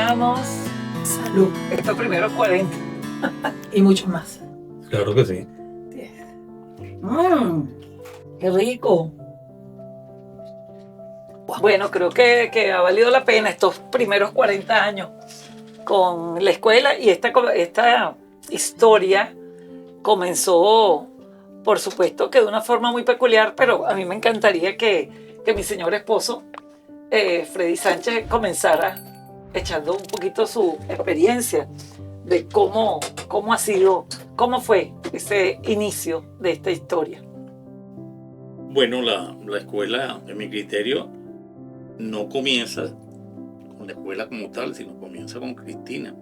brindamos Salud. estos primeros 40. Y mucho más. Claro que sí. ¡Qué rico! Bueno, creo que ha valido la pena estos primeros 40 años con la escuela, y esta historia comenzó, por supuesto, que de una forma muy peculiar, pero a mí me encantaría que mi señor esposo, Freddy Sánchez, comenzara echando un poquito su experiencia de cómo ha sido, cómo fue ese inicio de esta historia. Bueno, la escuela, en mi criterio, no comienza con la escuela como tal, sino comienza con Cristina.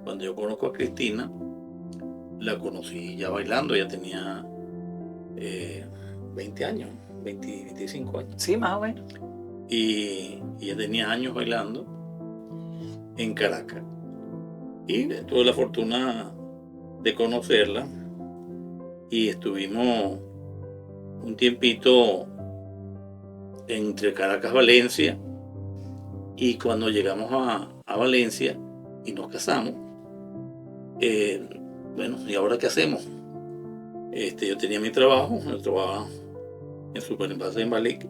Cuando yo conozco a Cristina, la conocí ya bailando, ella tenía 20 años, 25 años. Sí, más o menos. Y ella tenía años bailando en Caracas. Y tuve la fortuna de conocerla y estuvimos un tiempito entre Caracas y Valencia, y cuando llegamos a Valencia y nos casamos, bueno, ¿y ahora qué hacemos? Yo tenía mi trabajo, yo trabajaba en Superenvase en Balic,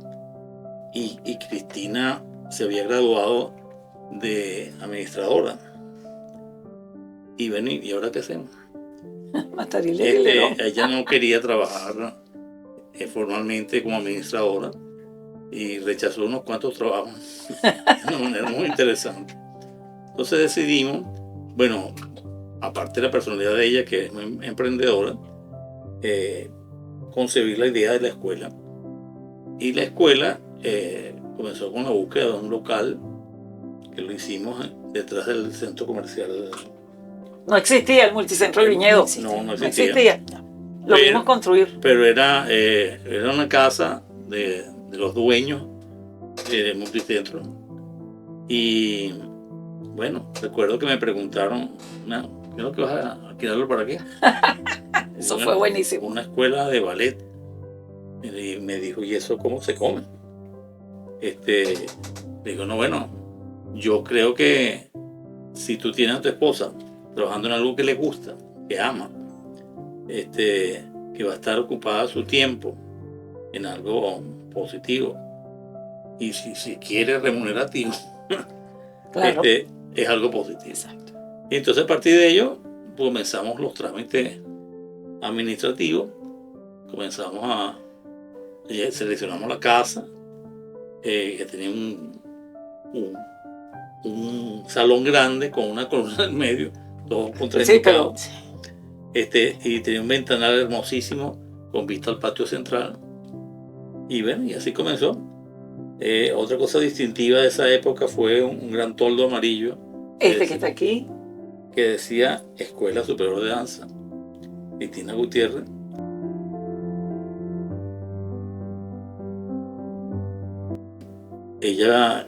y Cristina se había graduado de administradora. Y bueno, ¿y ahora qué hacemos? Ella no quería trabajar formalmente como administradora y rechazó unos cuantos trabajos de una manera muy interesante. Entonces decidimos, bueno, aparte de la personalidad de ella, que es muy emprendedora, concebir la idea de la escuela. Y la escuela comenzó con la búsqueda de un local, que lo hicimos detrás del centro comercial. No existía el multicentro del Viñedo. No existía. Lo vimos construir. Pero era una casa de los dueños del multicentro. Y bueno, recuerdo que me preguntaron, ¿qué es lo que vas a alquilarlo para qué? Eso fue buenísimo. Una escuela de ballet. Y me dijo, ¿y eso cómo se come? Digo, no, bueno, yo creo que si tú tienes a tu esposa trabajando en algo que le gusta, que ama, que va a estar ocupada su tiempo en algo positivo, y si quiere remunerativo, claro, es algo positivo. Exacto. Y entonces a partir de ello comenzamos los trámites administrativos, seleccionamos la casa, que tenía un salón grande con una columna en medio, todo con 3 cables. Y tenía un ventanal hermosísimo con vista al patio central. Y bueno, y así comenzó. Otra cosa distintiva de esa época fue un gran toldo amarillo. Que está aquí. Que decía Escuela Superior de Danza, Cristina Gutiérrez. Ella,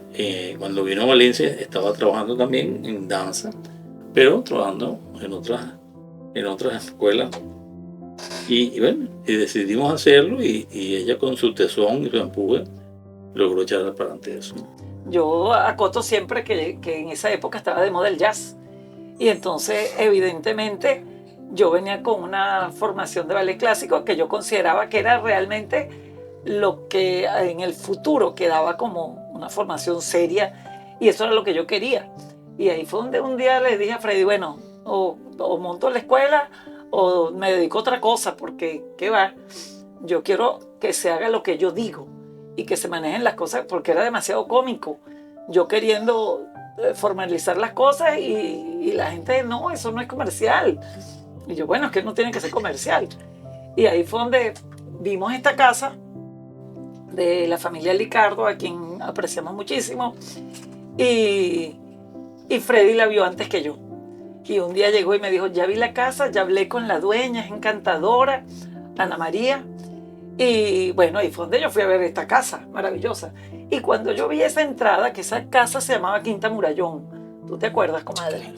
cuando vino a Valencia, estaba trabajando también en danza, pero trabajando en otras escuelas. Y bueno, y decidimos hacerlo, y ella con su tesón y su empuje logró echar para adelante eso. Yo acoto siempre que en esa época estaba de moda el jazz. Y entonces, evidentemente, yo venía con una formación de ballet clásico que yo consideraba que era realmente lo que en el futuro quedaba como una formación seria, y eso era lo que yo quería. Y ahí fue donde un día le dije a Freddy, bueno, o monto la escuela o me dedico a otra cosa, porque ¿qué va? Yo quiero que se haga lo que yo digo y que se manejen las cosas, porque era demasiado cómico yo queriendo formalizar las cosas y la gente, no, eso no es comercial. Y yo, bueno, es que no tiene que ser comercial. Y ahí fue donde vimos esta casa de la familia Licardo, a quien apreciamos muchísimo, y Freddy la vio antes que yo. Y un día llegó y me dijo, ya vi la casa, ya hablé con la dueña, es encantadora, Ana María. Y bueno, ahí fue donde yo fui a ver esta casa maravillosa. Y cuando yo vi esa entrada, que esa casa se llamaba Quinta Murallón, ¿tú te acuerdas, comadre?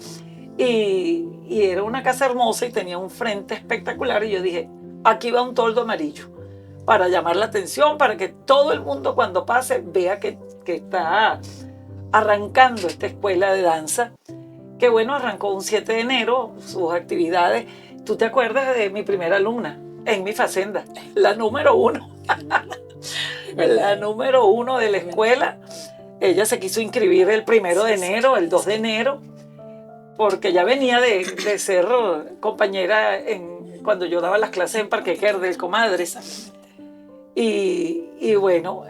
Y era una casa hermosa y tenía un frente espectacular, y yo dije, aquí va un toldo amarillo, para llamar la atención, para que todo el mundo cuando pase vea que está arrancando esta escuela de danza, que bueno, arrancó un 7 de enero sus actividades. ¿Tú te acuerdas de mi primera alumna en mi facenda? La número 1. La número 1 de la escuela. Ella se quiso inscribir el 1 de enero, el 2 de enero, porque ya venía de ser compañera cuando yo daba las clases en Parque Quer del Comadres. Y bueno,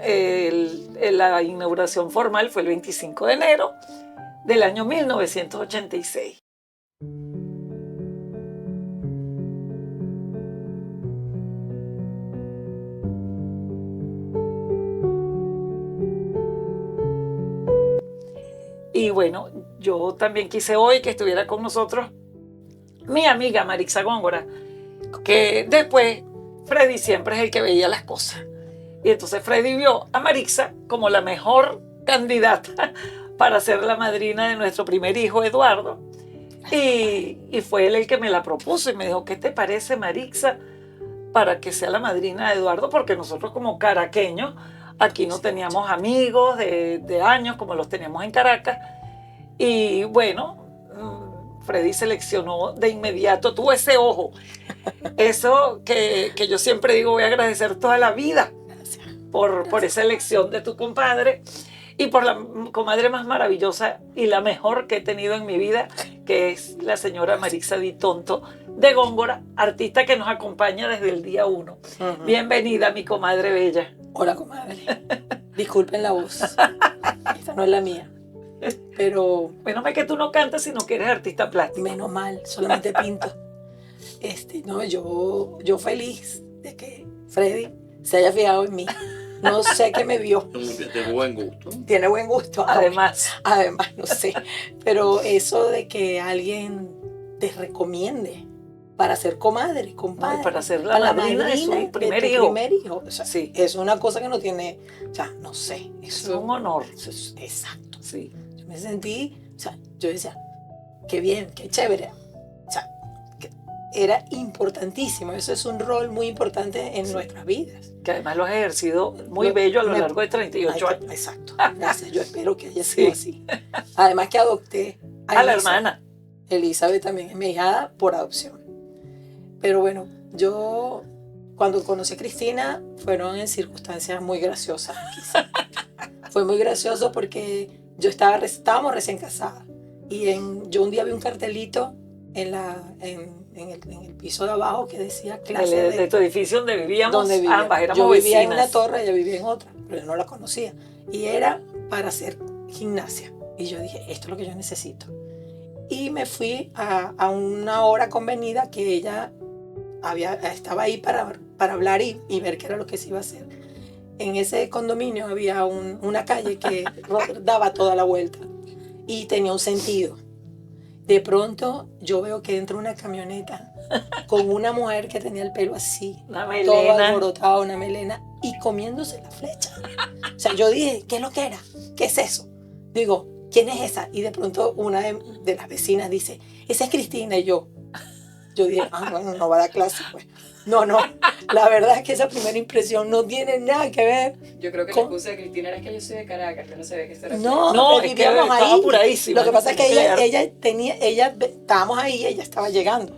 la inauguración formal fue el 25 de enero del año 1986. Y bueno, yo también quise hoy que estuviera con nosotros mi amiga Marixa Góngora, que después Freddy siempre es el que veía las cosas. Y entonces Freddy vio a Marixa como la mejor candidata para ser la madrina de nuestro primer hijo, Eduardo. Y fue él el que me la propuso y me dijo, ¿qué te parece, Marixa, para que sea la madrina de Eduardo? Porque nosotros como caraqueños aquí no teníamos amigos de años como los teníamos en Caracas. Y bueno, Freddy seleccionó de inmediato, tuvo ese ojo. Eso que yo siempre digo, voy a agradecer toda la vida por esa elección de tu compadre y por la comadre más maravillosa y la mejor que he tenido en mi vida, que es la señora Marixa Di Tonto de Góngora, artista que nos acompaña desde el día 1. Uh-huh. Bienvenida, mi comadre bella. Hola, comadre. Disculpen la voz. Esta no es la mía. Pero menos mal que tú no cantas, sino que eres artista plástico. Menos mal, solamente pinto. No, yo feliz de que Freddy se haya fijado en mí. No sé qué me vio. Tiene buen gusto. Tiene buen gusto. Además, no sé. Pero eso de que alguien te recomiende para ser comadre, compadre. Para ser la madrina de su primer hijo. O sea, sí. Es una cosa que no tiene, o sea, no sé. Es un honor. Exacto. Sí. Yo me sentí, o sea, yo decía, qué bien, qué chévere. O sea, era importantísimo. Eso es un rol muy importante en nuestras vidas. Que además lo has ejercido muy bello a lo largo de 38 años. Exacto. Gracias. Yo espero que haya sido así. Además que adopté a la hermana. Elizabeth también es mi hijada por adopción. Pero bueno, yo cuando conocí a Cristina fueron en circunstancias muy graciosas. Fue muy gracioso porque estábamos recién casadas. Y yo un día vi un cartelito en el piso de abajo que decía clase de tu edificio donde vivíamos, ambas éramos yo vivía vecinas. En una torre, ella vivía en otra, pero yo no la conocía. Y era para hacer gimnasia. Y yo dije, esto es lo que yo necesito. Y me fui a una hora convenida que ella estaba ahí para hablar y ver qué era lo que se iba a hacer. En ese condominio había una calle que daba toda la vuelta y tenía un sentido. De pronto yo veo que entra una camioneta con una mujer que tenía el pelo así, todo alborotado, una melena, y comiéndose la flecha. O sea, yo dije, ¿qué es lo que era? ¿Qué es eso? Digo, ¿quién es esa? Y de pronto una de las vecinas dice, esa es Cristina. Y yo dije, bueno, no va a dar clase, pues. No, la verdad es que esa primera impresión no tiene nada que ver. Yo creo que la excusa de Cristina era que yo soy de Caracas, que no se ve que esto era No, es vivíamos que ahí. Apuradísima. Lo que pasa es que estábamos ahí, ella estaba llegando.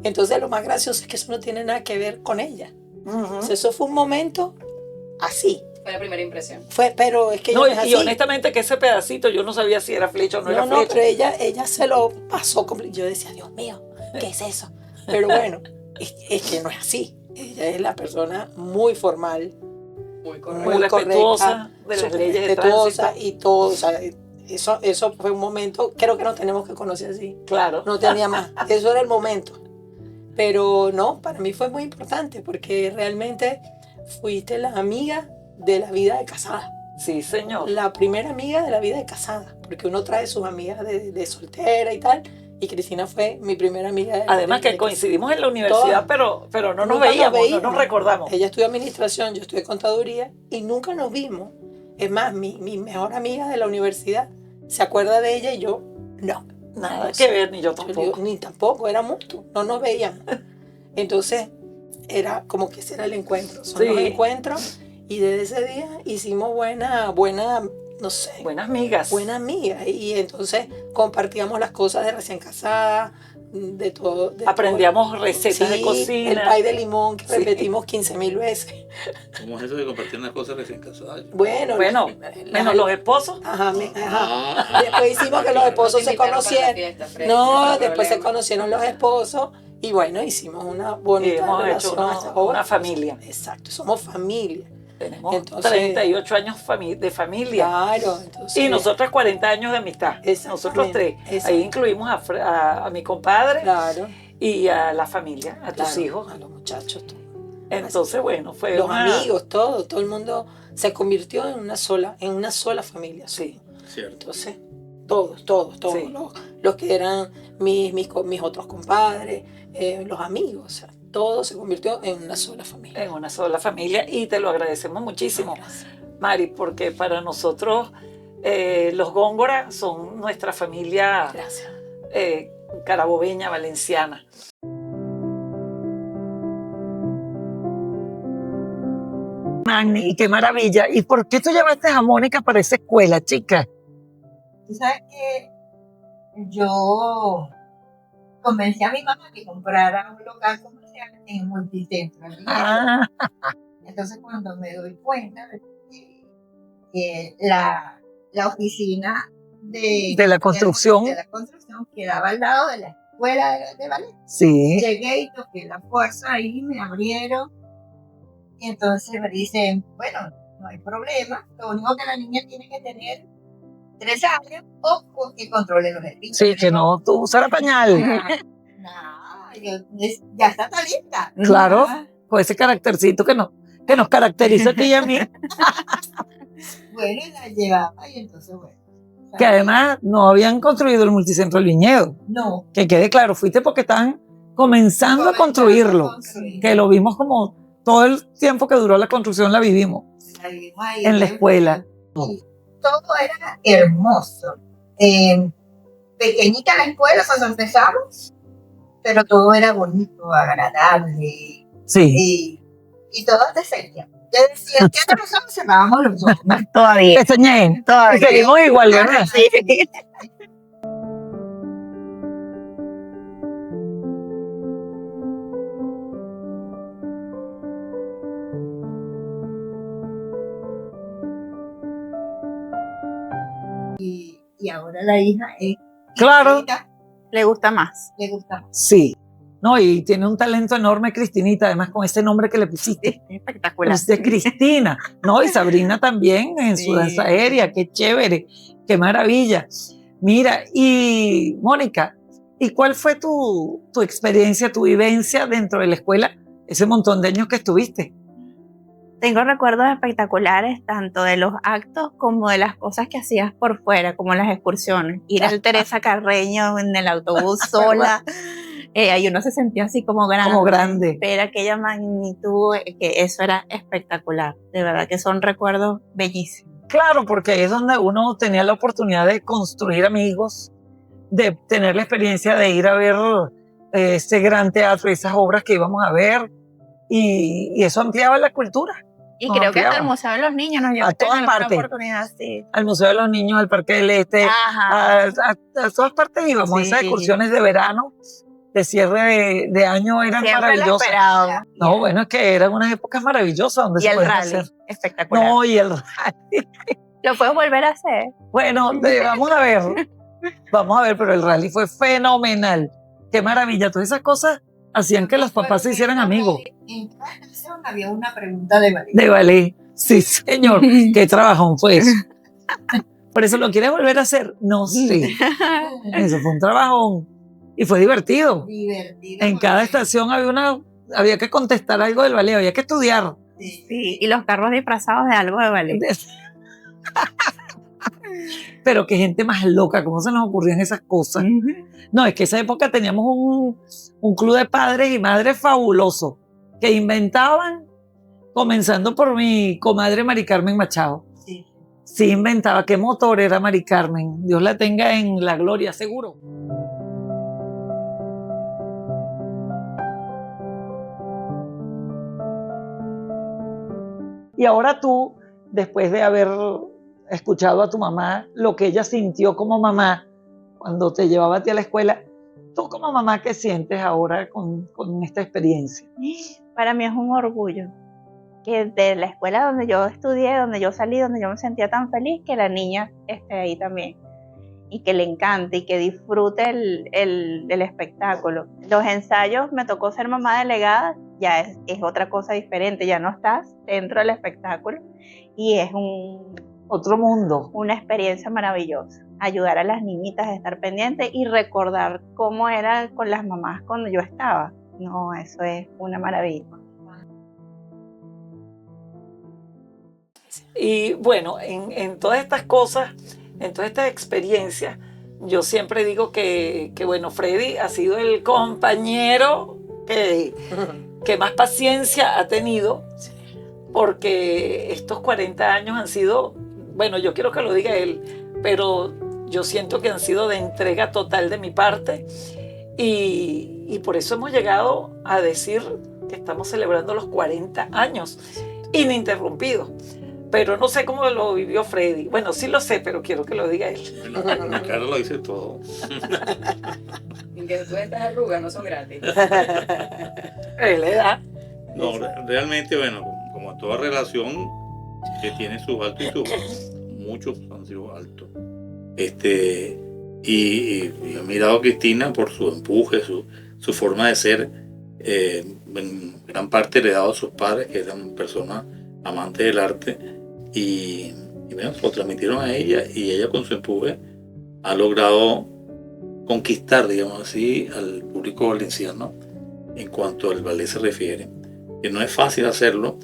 Entonces lo más gracioso es que eso no tiene nada que ver con ella. Uh-huh. Entonces, eso fue un momento así. Fue la primera impresión. Pero es que no, ella no es y así. honestamente que ese pedacito yo no sabía si era flecha o no era flecha. No, pero ella se lo pasó completo. Yo decía, Dios mío, ¿qué es eso? Pero bueno, es que no es así. Ella es la persona muy formal, muy respetuosa de las leyes de tránsito y todo. O sea, eso fue un momento, creo que nos tenemos que conocer así. Claro. No tenía más. Eso era el momento. Pero no, para mí fue muy importante porque realmente fuiste la amiga de la vida de casada. Sí, señor. La primera amiga de la vida de casada, porque uno trae sus amigas de soltera y tal. Y Cristina fue mi primera amiga. Además que coincidimos en la universidad, pero no nos veíamos, no nos recordamos. Ella estudió administración, yo estudié contaduría y nunca nos vimos. Es más, mi mejor amiga de la universidad se acuerda de ella y yo no. Nada que ver, ni yo tampoco. Ni tampoco, era mutuo, no nos veíamos. Entonces, era como que ese era el encuentro. Son los encuentros y desde ese día hicimos buena no sé, Buenas migas. buena amiga. Y entonces compartíamos las cosas de recién casada, de todo. Aprendíamos recetas de Sí, cocina. el pay de limón que Sí. repetimos 15.000 veces. ¿Cómo es eso de compartir unas cosas recién casadas? Bueno, Bueno, menos los esposos. Ajá, Ah. Después hicimos que los esposos se conocieran. No, después se conocieron los esposos y bueno, hicimos una Y bonita hemos relación hecho hasta ahora. una familia. Exacto, somos familia. Tenemos Entonces- 38 años de familia. Claro, entonces. Y nosotras 40 años de amistad. Exactamente, Nosotros tres. Ahí exacto. incluimos a mi compadre Claro, y a la familia, a tus claro, hijos. a los muchachos, todo. Entonces, bueno, fue Los una... amigos, todo el mundo se convirtió en una sola familia. Sí. Cierto. Entonces, todos, Sí. los que eran mis otros compadres, los amigos, o sea, todo se convirtió en una sola familia. En una sola familia y te lo agradecemos muchísimo, Gracias. Mari, porque para nosotros los Góngora son nuestra familia Gracias. carabobeña, valenciana. Magni, qué maravilla. ¿Y por qué tú llevaste a Mónica para esa escuela, chica? Tú sabes que yo convencí a mi mamá que comprara un local comercial en Multicentro. en Villena. Ah, Entonces, cuando me doy cuenta de que la oficina De la construcción. de la construcción quedaba al lado de la escuela de ballet, sí. llegué y toqué la fuerza ahí, me abrieron. Y entonces me dicen, bueno, no hay problema, lo único que la niña tiene que tener 3 años o que controle los espíritus. Sí, que no, tú usara pañal. Ya está lista. Claro, con ese caractercito que nos caracteriza a ti y a mí. Bueno, y la llevaba y entonces, bueno. Que además no habían construido el multicentro del Viñedo. No. Que quede claro, fuiste porque estaban comenzando a construirlo. Que lo vimos como todo el tiempo que duró la construcción, la vivimos La vivimos ahí, en la escuela. Y todo era hermoso. Pequeñita la escuela cuando empezamos, pero todo era bonito, agradable Sí. y todo decente. Yo decía, ¿qué otra cosa cerrábamos los ojos? Todavía. Pestañeen. Y seguimos igual, ¿verdad? Sí. Y ahora la hija es Claro. hija, Le gusta más. le gusta. Sí. No, y tiene un talento enorme Cristinita, además con ese nombre que le pusiste. Espectacular. Es de Cristina, ¿no? Y Sabrina también en su Sí. danza aérea, qué chévere, qué maravilla. Mira, y Mónica, ¿y cuál fue tu experiencia, tu vivencia dentro de la escuela ese montón de años que estuviste? Tengo recuerdos espectaculares tanto de los actos como de las cosas que hacías por fuera, como las excursiones. Ir al Teresa Carreño en el autobús sola. Ahí uno se sentía así como grande. Como grande. Ver aquella magnitud, que eso era espectacular. De verdad que son recuerdos bellísimos. Claro, porque ahí es donde uno tenía la oportunidad de construir amigos, de tener la experiencia de ir a ver ese gran teatro y esas obras que íbamos a ver, y eso ampliaba la cultura. Y Nos creo que hasta ampliaba. el Museo de los Niños nos llevó A todas en alguna partes. oportunidad, sí. Al Museo de los Niños, al Parque del Este, Ajá. a todas partes íbamos. Sí. Esas excursiones de verano, de cierre de año, eran Siempre lo maravillosas. esperaba. No, bueno, es que eran unas épocas maravillosas donde Y se el podían rally, hacer. espectacular. No, y el rally. Lo puedes volver a hacer. Bueno, vamos a ver, pero el rally fue fenomenal. Qué maravilla, todas esas cosas hacían que los papás se hicieran amigos. En cada estación había una pregunta de ballet. De ballet. Sí, señor. Qué trabajón fue eso. ¿Por eso lo quieres volver a hacer? No sé. Eso fue un trabajón. Y fue divertido. Divertido. En cada estación había que contestar algo del ballet, había que estudiar. Sí, y los carros disfrazados de algo de ballet. Pero qué gente más loca, ¿cómo se nos ocurrían esas cosas? No, es que esa época teníamos un club de padres y madres fabuloso, que inventaban, comenzando por mi comadre Mari Carmen Machado. Sí. Sí, inventaba. ¿Qué motor era Mari Carmen? Dios la tenga en la gloria, seguro. Y ahora tú, después de haber escuchado a tu mamá, lo que ella sintió como mamá cuando te llevaba a ti a la escuela. ¿Tú como mamá qué sientes ahora con esta experiencia? Para mí es un orgullo que de la escuela donde yo estudié, donde yo salí, donde yo me sentía tan feliz, que la niña esté ahí también y que le encante y que disfrute el espectáculo. Los ensayos, me tocó ser mamá delegada, ya es otra cosa diferente, ya no estás dentro del espectáculo y es Otro mundo. una experiencia maravillosa. Ayudar a las niñitas a estar pendientes y recordar cómo era con las mamás cuando yo estaba. No, eso es una maravilla. Y bueno, en todas estas cosas, en todas estas experiencias, yo siempre digo que bueno, Freddy ha sido el compañero que más paciencia ha tenido, porque estos 40 años han sido, bueno, yo quiero que lo diga él, pero yo siento que han sido de entrega total de mi parte, y por eso hemos llegado a decir que estamos celebrando los 40 años ininterrumpidos. Pero no sé cómo lo vivió Freddy. Bueno, sí lo sé, pero quiero que lo diga él. Bueno, mi cara lo dice todo. En que todas estas arrugas no son gratis. Es la edad. No, realmente, bueno, como toda relación que tiene sus altos y sus bajos, muchos han sido altos. Y he mirado a Cristina por su empuje, su forma de ser, en gran parte heredado a sus padres, que eran personas amantes del arte, y bueno, lo transmitieron a ella, y ella con su empuje ha logrado conquistar, digamos así, al público valenciano en cuanto al ballet se refiere. Que no es fácil hacerlo,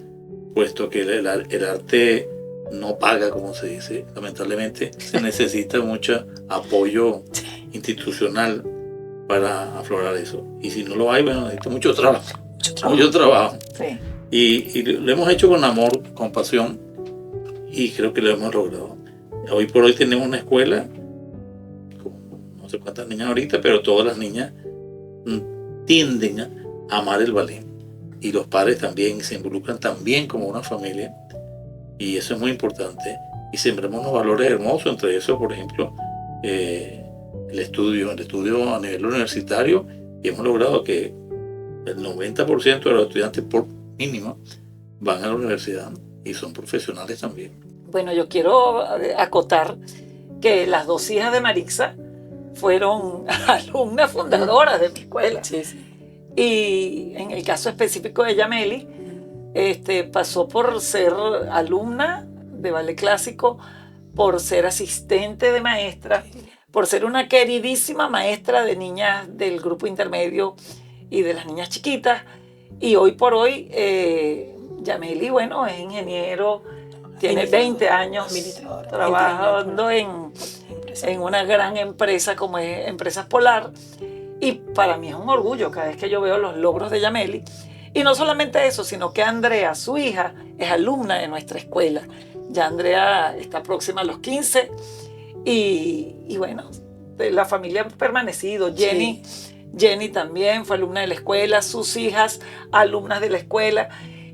puesto que el arte no paga, como se dice. Lamentablemente se necesita mucho apoyo institucional para aflorar eso. Y si no lo hay, bueno, necesita mucho trabajo. Mucho trabajo. Sí. Y lo hemos hecho con amor, con pasión, y creo que lo hemos logrado. Hoy por hoy tenemos una escuela con no sé cuántas niñas ahorita, pero todas las niñas tienden a amar el ballet, y los padres también se involucran también como una familia, y eso es muy importante, y sembramos unos valores hermosos, entre eso, por ejemplo, el estudio a nivel universitario, y hemos logrado que el 90% de los estudiantes por mínimo van a la universidad y son profesionales también. Bueno, yo quiero acotar que las dos hijas de Marixa fueron alumnas fundadoras de mi escuela. Sí, sí. Y en el caso específico de Yameli, pasó por ser alumna de ballet clásico, por ser asistente de maestra, por ser una queridísima maestra de niñas del grupo intermedio y de las niñas chiquitas. Y hoy por hoy, Yameli, bueno, es ingeniero, tiene 20 años trabajando en una gran empresa como es Empresas Polar. Y para mí es un orgullo cada vez que yo veo los logros de Yameli. Y no solamente eso, sino que Andrea, su hija, es alumna de nuestra escuela. Ya Andrea está próxima a los 15. Y bueno, la familia ha permanecido. Jenny también fue alumna de la escuela, sus hijas, alumnas de la escuela.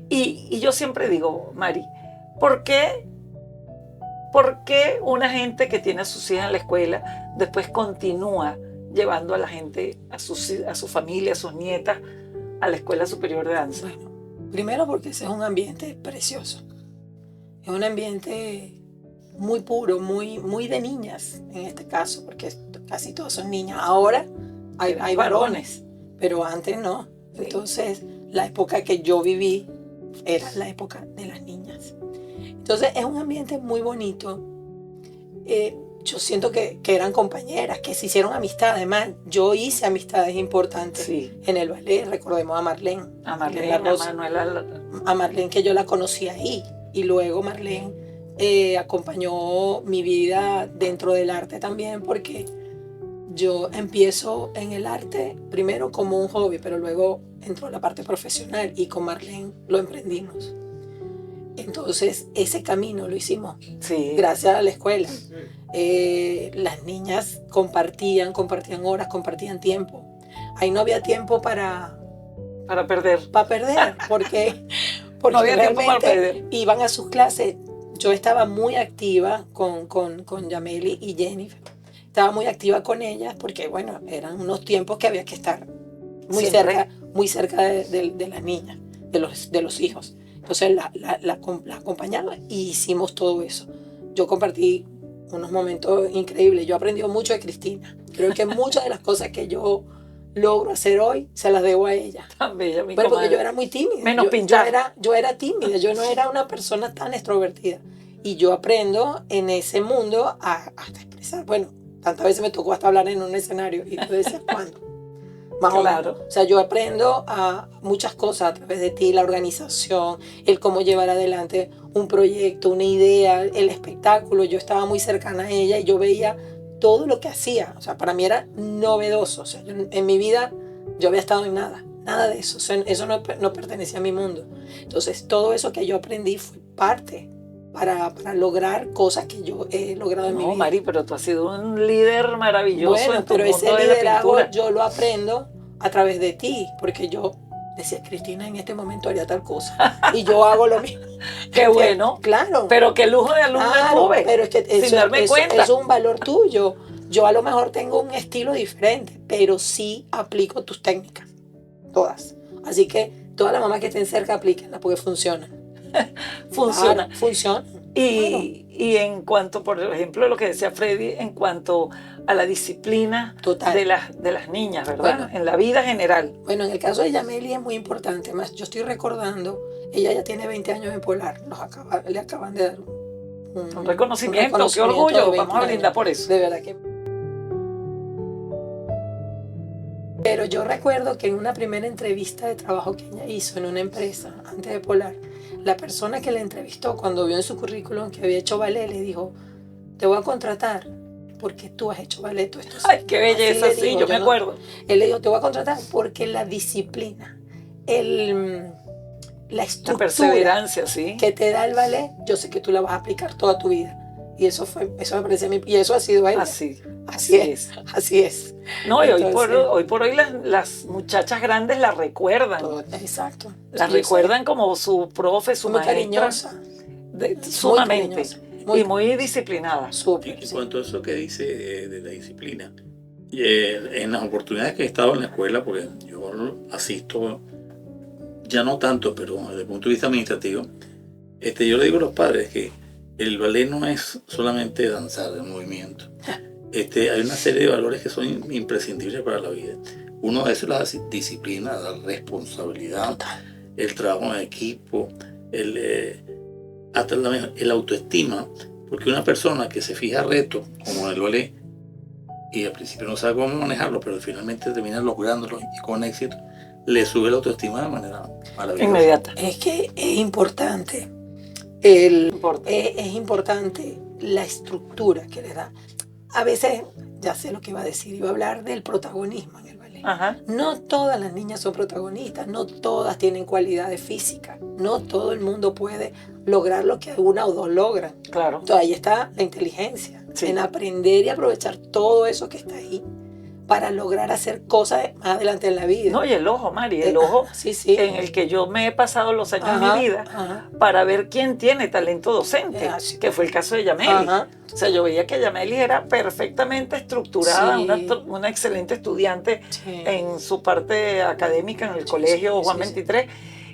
Y yo siempre digo, Mari, ¿por qué una gente que tiene a sus hijas en la escuela después continúa llevando a la gente, a su familia, a sus nietas, a la Escuela Superior de Danza? Bueno, primero porque ese es un ambiente precioso. Es un ambiente muy puro, muy de niñas en este caso, porque casi todos son niñas. Ahora hay varones, pero antes no. Entonces, la época que yo viví era la época de las niñas. Entonces, es un ambiente muy bonito. Yo siento que eran compañeras, que se hicieron amistades. Además, yo hice amistades importantes en el ballet. Recordemos a Marlene. A Manuela. A Marlene, que yo la conocí ahí. Y luego Marlene acompañó mi vida dentro del arte también, porque yo empiezo en el arte primero como un hobby, pero luego entró la parte profesional y con Marlene lo emprendimos. Entonces, ese camino lo hicimos gracias a la escuela. Las niñas compartían horas, compartían tiempo. Ahí no había tiempo para perder. Porque no había tiempo para perder. Iban a sus clases yo estaba muy activa con Yameli y Jennifer. Estaba muy activa con ellas porque, bueno, eran unos tiempos que había que estar Siempre. muy cerca de las niñas, de los hijos. Entonces la acompañaba y hicimos todo eso. Yo compartí unos momentos increíbles. Yo aprendí mucho de Cristina. Creo que muchas de las cosas que yo logro hacer hoy se las debo a ella. Tan bella, mi Bueno, porque comadre. yo era muy tímida. Menos yo pinchar. yo era tímida, yo no era una persona tan extrovertida. Y yo aprendo en ese mundo a expresar. Bueno, tantas veces me tocó hasta hablar en un escenario y tú decías, ¿cuándo? Más Claro. o menos. O sea, yo aprendo a muchas cosas a través de ti, la organización, el cómo llevar adelante un proyecto, una idea, el espectáculo. Yo estaba muy cercana a ella y yo veía todo lo que hacía. O sea, para mí era novedoso. O sea, en mi vida yo había estado en nada de eso. O sea, eso no pertenecía a mi mundo. Entonces, todo eso que yo aprendí fue parte para lograr cosas que yo he logrado en mi No, vida. Mari, pero tú has sido un líder maravilloso Bueno, en tu pero mundo ese de la liderazgo pintura. yo lo aprendo a través de ti, porque yo decía, Cristina en este momento haría tal cosa, y yo hago lo mismo. Qué bueno. Claro. Pero qué lujo de alumna Claro, tuve. pero es que sin darme cuenta. eso es un valor tuyo. Yo a lo mejor tengo un estilo diferente, pero sí aplico tus técnicas, todas. Así que todas las mamás que estén cerca, aplíquenlas porque funcionan. Funciona. Claro, funcionan. Y en cuanto, por ejemplo, lo que decía Freddy, en cuanto a la disciplina Total. de las niñas, ¿verdad? Bueno. En la vida general. Bueno, en el caso de Yameli es muy importante. Más, yo estoy recordando, ella ya tiene 20 años en Polar. Le acaban de dar Un reconocimiento, qué orgullo. de 20 Vamos a brindar años. por eso. De verdad que... Pero yo recuerdo que en una primera entrevista de trabajo que ella hizo en una empresa, antes de Polar, la persona que la entrevistó, cuando vio en su currículum que había hecho ballet, le dijo, te voy a contratar porque tú has hecho ballet todo esto. Ay, qué belleza, Así le sí, dijo, yo me no- acuerdo. Él le dijo, te voy a contratar porque la disciplina, la La estructura perseverancia, sí. que te da el ballet, yo sé que tú la vas a aplicar toda tu vida. Y eso me parece a mí, y eso ha sido ella. Así. Así es, así es. No, y Entonces, hoy por hoy las muchachas grandes la recuerdan. Exacto. La Sí, recuerdan como su profe, su muy maestra. cariñosa. Sumamente. cariñosa, Y muy disciplinada. Súper, En sí. cuanto a eso que dice de la disciplina, en las oportunidades que he estado en la escuela, porque yo asisto, ya no tanto, pero desde el punto de vista administrativo, yo le digo a los padres que el ballet no es solamente danzar, el movimiento. Hay una serie de valores que son imprescindibles para la vida. Uno de esos es la disciplina, la responsabilidad, el trabajo en equipo, hasta el autoestima, porque una persona que se fija retos, como el ballet, y al principio no sabe cómo manejarlo, pero finalmente termina lográndolo y con éxito, le sube la autoestima de manera maravillosa. Inmediata. Es que es importante. Importa. Es importante la estructura que le da. A veces, ya sé lo que iba a decir, iba a hablar del protagonismo en el ballet. Ajá. No todas las niñas son protagonistas, no todas tienen cualidades físicas, no todo el mundo puede lograr lo que una o dos logran. Claro. Entonces ahí está la inteligencia, Sí. en aprender y aprovechar todo eso que está ahí para lograr hacer cosas más adelante en la vida. No, y el ojo, Mari, el ojo Sí, sí. en el que yo me he pasado los años Ajá, de mi vida ajá, para ver quién tiene talento docente, Sí. que fue el caso de Yameli. ajá. O sea, yo veía que Yameli era perfectamente estructurada, Sí. una excelente estudiante Sí. en su parte académica en el colegio sí, Juan sí, 23.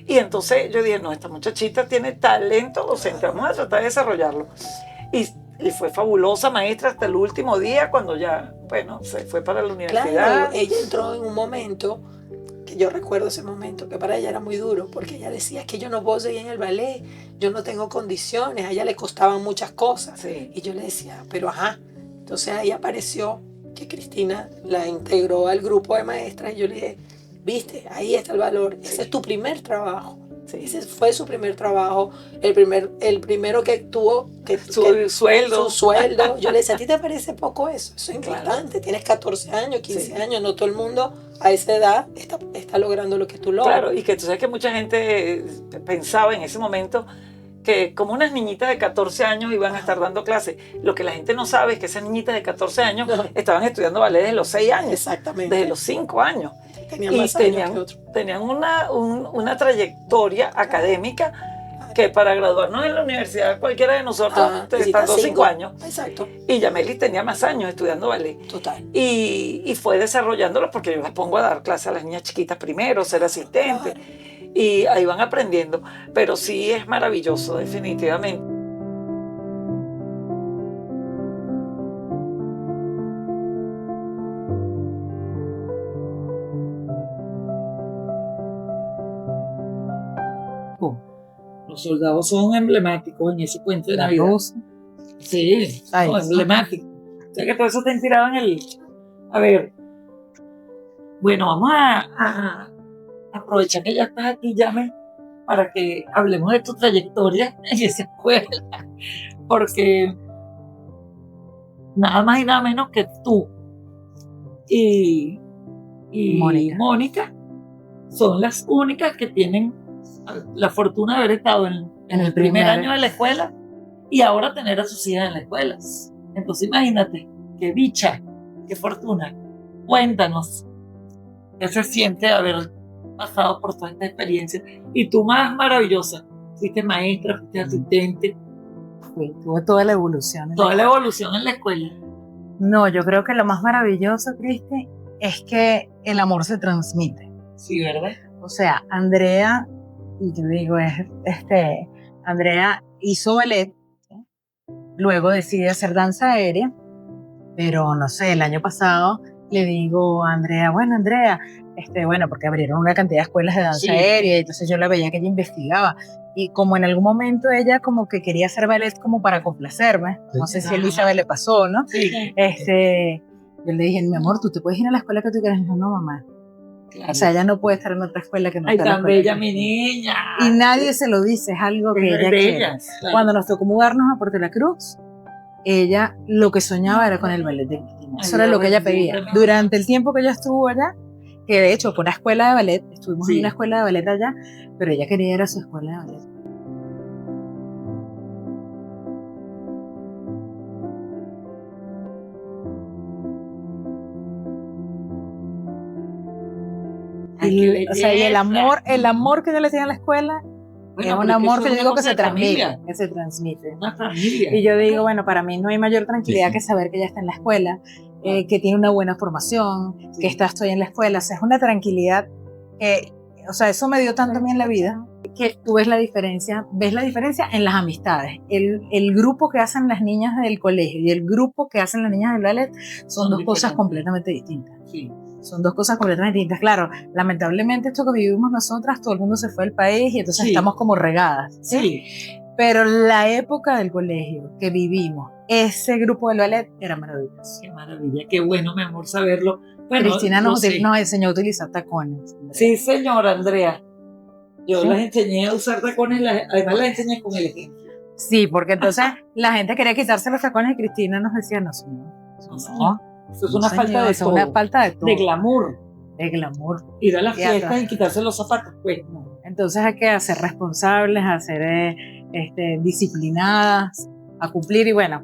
Y entonces yo dije, no, esta muchachita tiene talento docente, vamos a tratar de desarrollarlo. Y fue fabulosa maestra hasta el último día, cuando ya, bueno, se fue para la universidad. Claro, ella entró en un momento que yo recuerdo ese momento, que para ella era muy duro, porque ella decía, es que yo no puedo seguir en el ballet, yo no tengo condiciones, a ella le costaban muchas cosas. Sí. Y yo le decía, pero ajá. Entonces ahí apareció que Cristina la integró al grupo de maestras y yo le dije, viste, ahí está el valor, ese es tu primer trabajo. Sí. Ese fue su primer trabajo, el primero que tuvo Su sueldo. su sueldo. Yo le decía, ¿a ti te parece poco eso? Eso es Claro. importante. Tienes 14 años, 15 Sí. años, no todo el mundo a esa edad está logrando lo que tú logras. Claro, y que tú sabes que mucha gente pensaba en ese momento que como unas niñitas de 14 años iban a estar dando clases. Lo que la gente no sabe es que esas niñitas de 14 años No. estaban estudiando ballet desde los 6 años, Exactamente. desde los 5 años. Tenían Y más años que otros. tenían una trayectoria académica que para graduarnos en la universidad cualquiera de nosotros tardó 5 años. Exacto. Y Yamelis tenía más años estudiando ballet. Total. Y fue desarrollándolo porque yo las pongo a dar clases a las niñas chiquitas primero, ser asistente. Claro. Y ahí van aprendiendo. Pero sí es maravilloso, definitivamente. Los soldados son emblemáticos en ese cuento de La Navidad. rosa. Sí, Ay, no, sí. emblemático. O sea que todo eso está inspirado en el... A ver, bueno, vamos a aprovechar que ya estás aquí, Llame, para que hablemos de tu trayectoria en esa escuela. Porque nada más y nada menos que tú y Mónica son las únicas que tienen la fortuna de haber estado en el primer año de la escuela y ahora tener a sus hijas en la escuela. Entonces imagínate, qué dicha, qué fortuna. Cuéntanos, ¿qué se siente haber pasado por toda esta experiencia? Y tú más maravillosa, fuiste maestra, fuiste asistente, Tuve toda la evolución. toda la evolución en la escuela. No, yo creo que lo más maravilloso, Cristi, es que el amor se transmite. Sí, ¿verdad? O sea, Andrea, y yo digo, Andrea hizo ballet, ¿sí? Luego decide hacer danza aérea, pero no sé, el año pasado le digo a Andrea, bueno, porque abrieron una cantidad de escuelas de danza Sí. aérea, y entonces yo la veía que ella investigaba, y como en algún momento ella como que quería hacer ballet como para complacerme, no sé si a Elizabeth le pasó, ¿no? Sí, Yo le dije, mi amor, tú te puedes ir a la escuela que tú quieras. Y dijo, no, mamá. claro. O sea, ella no puede estar en otra escuela que no Ay, esté en la tan escuela bella que- mi niña. Y nadie se lo dice, es algo que ella Es quiere. bella, claro. Cuando nos tocó mudarnos a Puerto La Cruz, ella lo que soñaba era con el ballet de Cristina. Eso Ay, era lo que ella Dios, pedía. también. Durante el tiempo que ella estuvo allá, que de hecho fue una escuela de ballet, estuvimos Sí. en una escuela de ballet allá, pero ella quería ir a su escuela de ballet. Ay, Y, qué o sea, y el belleza. amor que ella le tiene a la escuela Bueno, es un pero amor eso que yo es digo una que se cosa de transmite, familia, que se transmite. una familia. Y yo digo, bueno, para mí no hay mayor tranquilidad Sí. que saber que ella está en la escuela, que tiene una buena formación, Sí. que estoy en la escuela. O sea, es una tranquilidad que, o sea, eso me dio tanto a mí en la vida, que tú ves la diferencia en las amistades. El grupo que hacen las niñas del colegio y el grupo que hacen las niñas del ballet son dos cosas diferentes. completamente distintas. Sí. Son dos cosas completamente distintas. Claro, lamentablemente esto que vivimos nosotras, todo el mundo se fue del país y entonces Sí. estamos como regadas. ¿sí? Sí. Pero la época del colegio que vivimos, ese grupo del ballet era maravilloso. Qué maravilla, qué bueno, mi amor, saberlo. Bueno, Cristina lo nos sé. enseñó a utilizar tacones. Sí, señora Andrea. Yo Sí. las enseñé a usar tacones, además las enseñé con el ejemplo. Sí, porque entonces la gente quería quitarse los tacones y Cristina nos decía, no, señor. No, señor. Eso es una señor, falta de eso es una todo. falta de todo. De glamour. De glamour. Ir a las Y acá. fiestas y quitarse los zapatos, pues no. Entonces hay que ser responsables, a ser disciplinadas, a cumplir. Y bueno,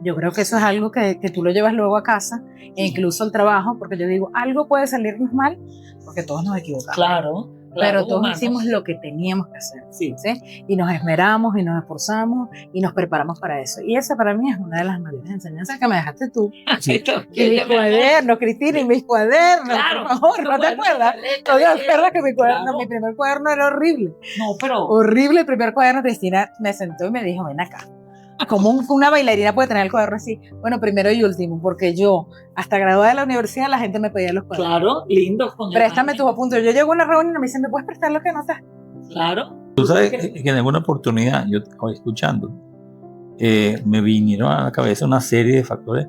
yo creo que eso es algo que tú lo llevas luego a casa e incluso al trabajo, porque yo digo, algo puede salirnos mal, porque todos nos equivocamos. Claro. Pero todos humanos. hicimos lo que teníamos que hacer. Sí. ¿sí? Y nos esmeramos y nos esforzamos y nos preparamos para eso. Y esa para mí es una de las mayores enseñanzas que me dejaste tú. Y mis cuadernos, Cristina, y mis cuadernos, Claro, por favor, ¿no te acuerdas? ¿Todavía te acuerdas que mi cuaderno, Claro. mi primer cuaderno era horrible? No, pero Horrible el primer cuaderno. Cristina me sentó y me dijo, ven acá. ¿Cómo una bailarina puede tener el cuaderno así? Bueno, primero y último, porque yo, hasta graduada de la universidad, la gente me pedía los cuadernos. claro, lindo. Con Préstame tus apuntes. Yo llego a una reunión y me dicen, ¿me puedes prestar lo que notas? Claro. Tú sabes que en alguna oportunidad, yo escuchando, me vinieron a la cabeza una serie de factores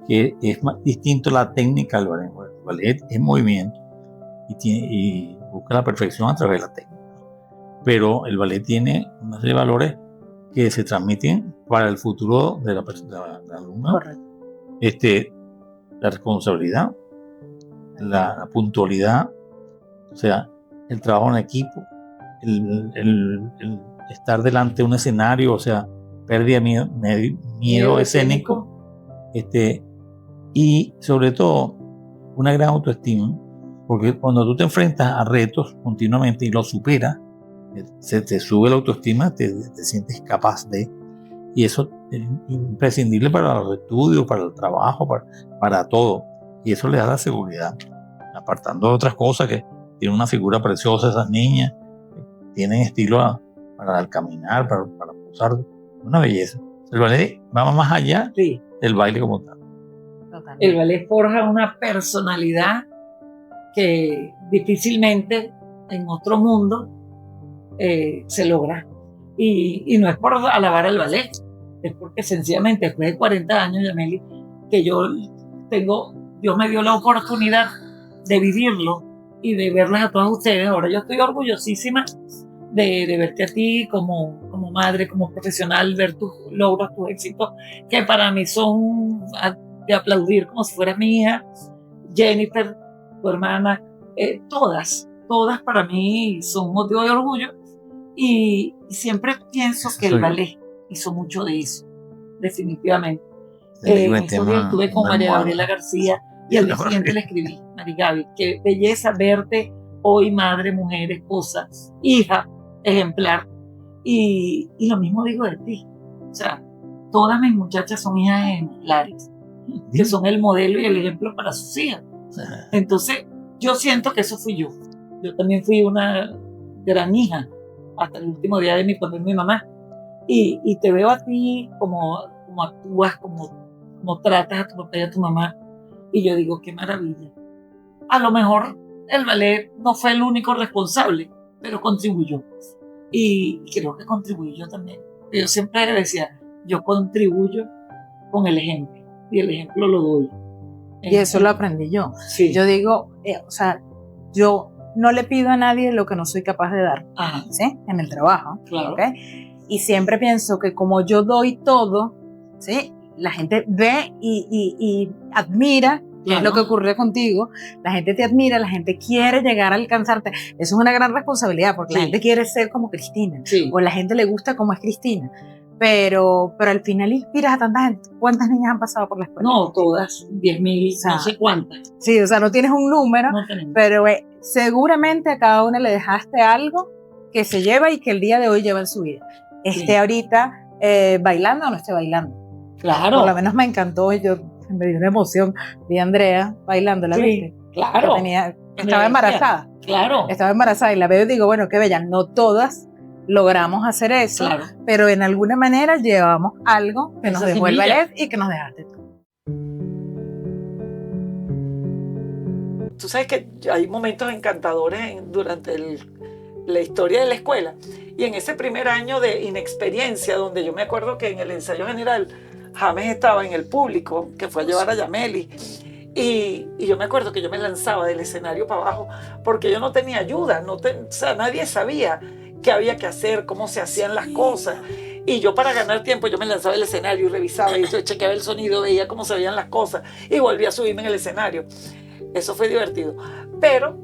que es más distinto la técnica al ballet. Bueno, el ballet es movimiento y busca la perfección a través de la técnica. Pero el ballet tiene una serie de valores que se transmiten para el futuro de la alumna. Correcto. La responsabilidad, la puntualidad, o sea, el trabajo en equipo, el estar delante de un escenario, o sea, pérdida de miedo escénico, y sobre todo una gran autoestima, porque cuando tú te enfrentas a retos continuamente y los superas, Se te sube la autoestima, te sientes capaz de, y eso es imprescindible para los estudios, para el trabajo, para todo, y eso le da la seguridad, apartando de otras cosas que tienen una figura preciosa esas niñas, tienen estilo para el caminar, para posar, una belleza. El ballet va más allá Sí. del baile como tal. Totalmente. El ballet forja una personalidad que difícilmente en otro mundo se logra. Y no es por alabar al ballet, es porque sencillamente después de 40 años, Yameli, que Dios me dio la oportunidad de vivirlo y de verlas a todas ustedes. Ahora yo estoy orgullosísima de verte a ti como madre, como profesional, ver tus logros, tus éxitos, que para mí son de aplaudir como si fueras mi hija, Jennifer, tu hermana, todas para mí son motivo de orgullo, y siempre pienso que el ballet hizo mucho de eso, definitivamente. En estos días estuve con María Gabriela García y al día siguiente le escribí: Mari Gaby, qué belleza verte hoy, madre, mujer, esposa, hija, ejemplar. Y lo mismo digo de ti. O sea, todas mis muchachas son hijas ejemplares, que son el modelo y el ejemplo para sus hijas. Entonces, yo siento que eso fui yo. Yo también fui una gran hija hasta el último día de mi papá y mi mamá. Y te veo a ti como actúas, como tratas a tu papá y a tu mamá. Y yo digo, qué maravilla. A lo mejor el ballet no fue el único responsable, pero contribuyó. Y creo que contribuí yo también. Yo siempre decía, yo contribuyo con el ejemplo. Y el ejemplo lo doy. Y eso lo aprendí yo. Sí. Yo digo, o sea, yo no le pido a nadie lo que no soy capaz de dar, Ajá, ¿sí? En el trabajo, claro. ¿ok? Y siempre pienso que como yo doy todo, ¿sí? La gente ve y admira, que es lo que ocurre contigo. La gente te admira, la gente quiere llegar a alcanzarte. Eso es una gran responsabilidad, porque Sí. la gente quiere ser como Cristina, Sí. o la gente le gusta como es Cristina. Pero al final inspiras a tanta gente. ¿Cuántas niñas han pasado por la escuela? No, todas, 10.000, O sea, no sé cuántas. Sí, o sea, no tienes un número, No tenemos. pero seguramente a cada una le dejaste algo que se lleva y que el día de hoy lleva en su vida. Esté Sí. ahorita bailando o no esté bailando. Claro. Por lo menos me encantó, yo me dio una emoción. Vi a Andrea bailando, ¿la Sí, viste? claro. Estaba embarazada. Claro. Estaba embarazada y la veo y digo, bueno, qué bella. No todas logramos hacer eso, Claro. pero en alguna manera llevamos algo que nos Esa dejó el semilla. ballet y que nos dejaste tú. Tú sabes que hay momentos encantadores durante la historia de la escuela. Y en ese primer año de inexperiencia, donde yo me acuerdo que en el ensayo general James estaba en el público, que fue a llevar a Yameli. Y yo me acuerdo que yo me lanzaba del escenario para abajo porque yo no tenía ayuda. O sea, nadie sabía qué había que hacer, cómo se hacían las cosas. Y yo, para ganar tiempo, yo me lanzaba del escenario y revisaba y yo chequeaba el sonido, veía cómo se veían las cosas y volvía a subirme en el escenario. Eso fue divertido. Pero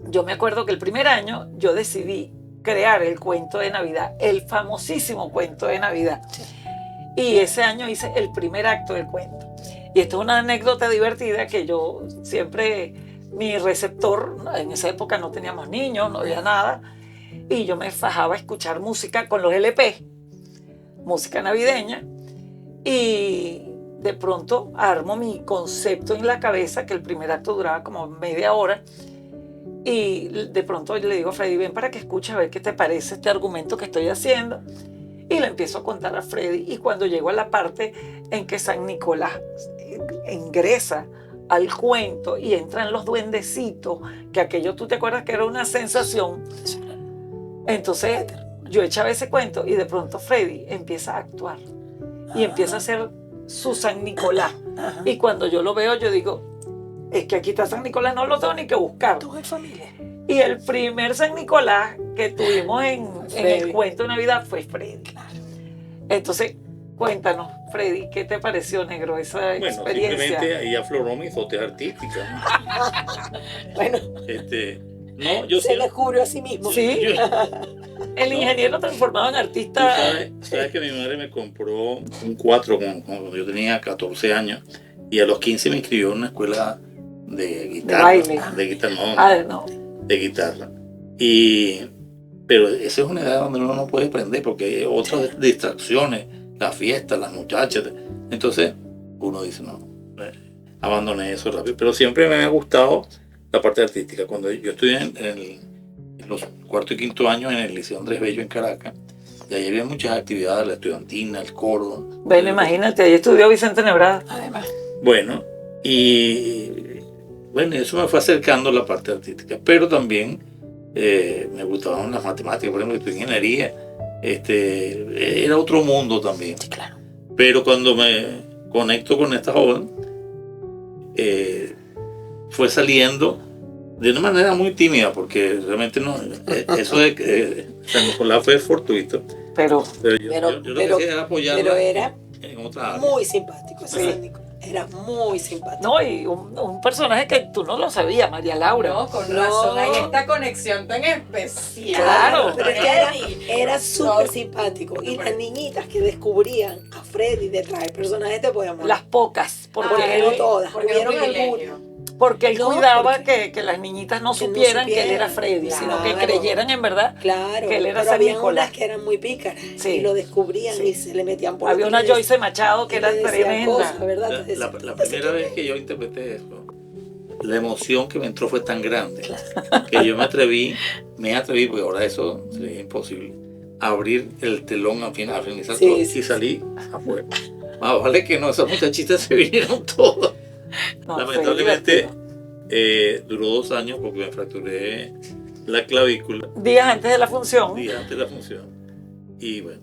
yo me acuerdo que el primer año yo decidí crear el cuento de Navidad, el famosísimo cuento de Navidad. Y ese año hice el primer acto del cuento. Y esto es una anécdota divertida que yo siempre, mi receptor, en esa época no teníamos niños, no había nada, y yo me fajaba a escuchar música con los LP, música navideña, y de pronto armo mi concepto en la cabeza, que el primer acto duraba como media hora, y de pronto le digo a Freddy, ven para que escuches a ver qué te parece este argumento que estoy haciendo. Y le empiezo a contar a Freddy, y cuando llego a la parte en que San Nicolás ingresa al cuento y entran los duendecitos, que aquello tú te acuerdas que era una sensación, entonces yo echaba ese cuento y de pronto Freddy empieza a actuar y empieza a hacer su San Nicolás. Y cuando yo lo veo, yo digo, es que aquí está San Nicolás, no lo tengo ni que buscar. Todo es familia. Y el primer San Nicolás que tuvimos en el cuento de Navidad fue Freddy. Entonces, cuéntanos, Freddy, ¿qué te pareció, negro, esa experiencia? Simplemente ahí afloró mi dotes artísticas, ¿no? Bueno, No, yo se descubrió a sí mismo. Sí, Yo- el ingeniero transformado en Tú artista. sabes que mi madre me compró un 4 cuando yo tenía 14 años y a los 15 me inscribió en una escuela de guitarra. baile. De guitarra, no, Ah, no. de guitarra. Y Pero esa es una edad donde uno no puede aprender porque hay otras distracciones, las fiestas, las muchachas. Entonces uno dice, no, abandoné eso rápido. Pero siempre me ha gustado la parte artística. Cuando yo estudié en los cuarto y quinto años en el Liceo Andrés Bello en Caracas, y ahí había muchas actividades, la estudiantina, el coro. Bueno, imagínate, ahí estudió Vicente Nebrada. Además, Bueno, y bueno, eso me fue acercando a la parte artística, pero también me gustaban las matemáticas, por ejemplo, estudié ingeniería, era otro mundo también. sí, claro. Pero cuando me conecto con esta joven, fue saliendo de una manera muy tímida, porque realmente no, eso de San Nicolás fue fortuito, Pero pero yo Pero- lo que quería era apoyarla Pero era en otra área. muy simpático ese Sí. San Nicolás. Era muy simpático. no, y un personaje que tú no lo sabías, María Laura. No, con No. razón, hay esta conexión tan especial. Claro. Pero es que era súper simpático. Y las niñitas que descubrían a Freddy detrás del personaje te podían morir. Las pocas, Porque porque, no todas. Porque Hubieron era un privilegio. algunas. porque él No, cuidaba porque- que las niñitas no que no supieran que él supieran. era Freddy, sino que Claro. creyeran en verdad. Claro. Que él era pero San había Nicolás. unas que eran muy pícaras. Sí. Y lo descubrían Sí. y se le metían por Había aquí una y le- Joyce Machado que y era le decían tremenda. cosas, ¿verdad? La, Te decían, la primera vez que yo interpreté eso, la emoción que me entró fue tan grande que yo me atreví, porque ahora eso sería imposible, a abrir el telón a finalizar Sí, todo sí, y salí afuera. Más vale que no, esas muchachitas se vinieron todas. No, fue Lamentablemente divertido. duró 2 años porque me fracturé la clavícula Días antes de la función. días antes de la función. Y bueno,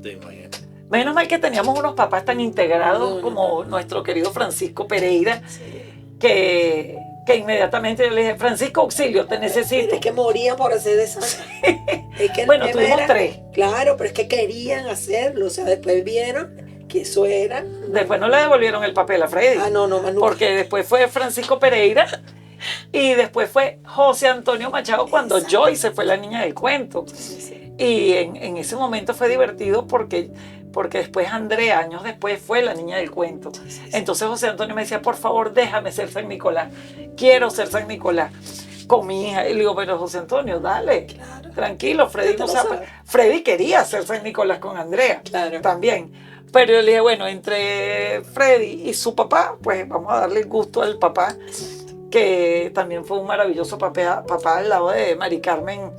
te imaginas. Menos mal que teníamos unos papás tan integrados No. como nuestro querido Francisco Pereira, Sí. que inmediatamente yo le dije, Francisco, auxilio, te necesito. Es que morían por hacer de santa. Es que el Bueno, tema tuvimos era- 3. Claro, pero es que querían hacerlo. O sea, después vieron que eso era. Después no le devolvieron el papel a Freddy, Ah, no, más nunca. porque después fue Francisco Pereira y después fue José Antonio Machado cuando Exacto. Joyce fue la niña del cuento. Sí, sí. Y en ese momento fue divertido porque después Andrea, años después, fue la niña del cuento. Entonces José Antonio me decía, por favor, déjame ser San Nicolás. Quiero ser San Nicolás con mi hija. Y le digo, pero José Antonio, dale, Claro, tranquilo. Freddy, Ya te no lo sabe. sabes. Freddy quería ser San Nicolás con Andrea claro. también. Pero yo le dije, bueno, entre Freddy y su papá, pues vamos a darle el gusto al papá, que también fue un maravilloso papá al lado de Mari Carmen,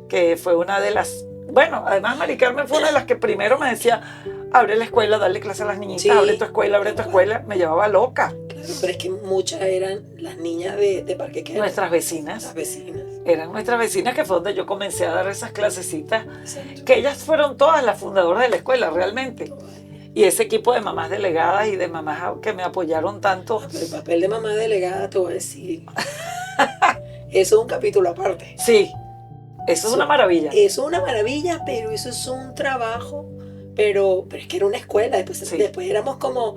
que fue una de las... Bueno, además Mari Carmen fue una de las que primero me decía, abre la escuela, dale clase a las niñitas, Sí. abre tu escuela, abre tu escuela. Me llevaba loca. Claro, pero es que muchas eran las niñas de Parque Quero. Nuestras vecinas, Las vecinas. eran nuestras vecinas, que fue donde yo comencé a dar esas clasecitas, Exacto. que ellas fueron todas las fundadoras de la escuela, realmente. Y ese equipo de mamás delegadas y de mamás que me apoyaron tanto. Ah, pero el papel de mamá delegada, te voy a decir. Eso es un capítulo aparte. Sí, eso es una maravilla. Eso es una maravilla, pero eso es un trabajo. Pero es que era una escuela. Después, Sí. después éramos como